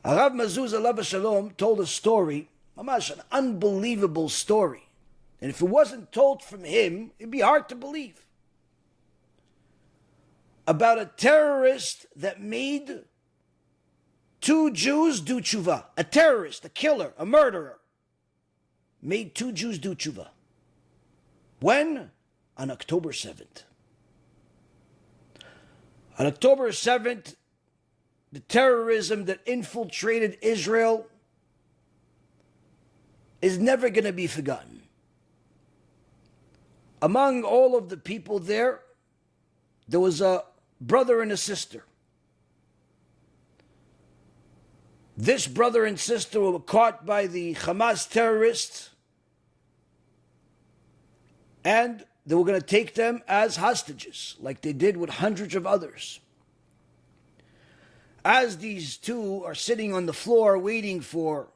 Harav Mazuz Alav Shalom told a story, mamash, an unbelievable story. And if it wasn't told from him, it'd be hard to believe. About a terrorist that made two Jews do Teshuvah. A terrorist, a killer, a murderer, made two Jews do Teshuvah. When? On October 7th. On October 7th, the terrorism that infiltrated Israel is never going to be forgotten. Among all of the people there was a brother and a sister. This brother and sister were caught by the Hamas terrorists, and they were going to take them as hostages, like they did with hundreds of others. As these two are sitting on the floor waiting for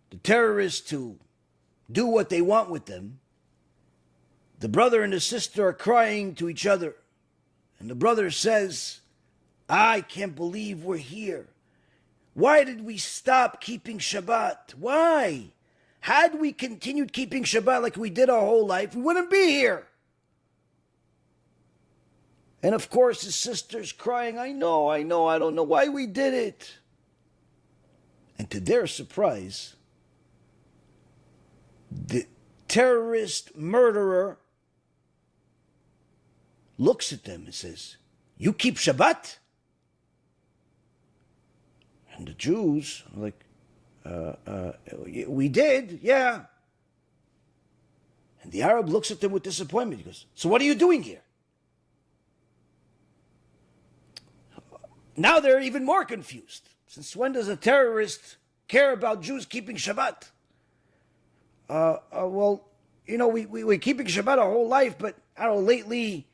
the terrorists to do what they want with them, the brother and the sister are crying to each other. And the brother says, I can't believe we're here. Why did we stop keeping Shabbat? Why? Had we continued keeping Shabbat like we did our whole life, we wouldn't be here. And of course his sister's crying, I know, I don't know why we did it. And to their surprise, the terrorist murderer looks at them and says, you keep Shabbat? And the Jews are like, we did, yeah. And the Arab looks at them with disappointment. He goes, so what are you doing here? Now they're even more confused. Since when does a terrorist care about Jews keeping Shabbat? Well, you know, we're keeping Shabbat our whole life, but I don't know, lately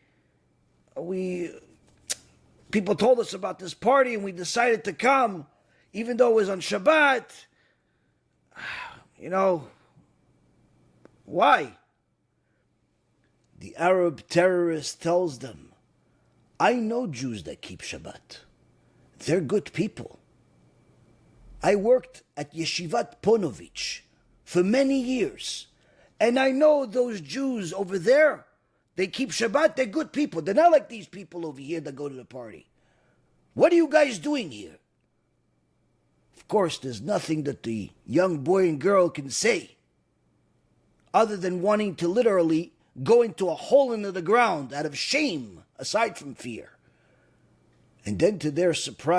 people told us about this party and we decided to come, even though it was on Shabbat. You know, why? The Arab terrorist tells them, I know Jews that keep Shabbat. They're good people. I worked at Yeshivat Ponovich for many years, and I know those Jews over there, they keep Shabbat, they're good people. They're not like these people over here that go to the party. What are you guys doing here? Of course, there's nothing that the young boy and girl can say other than wanting to literally go into a hole into the ground out of shame, aside from fear. And then to their surprise,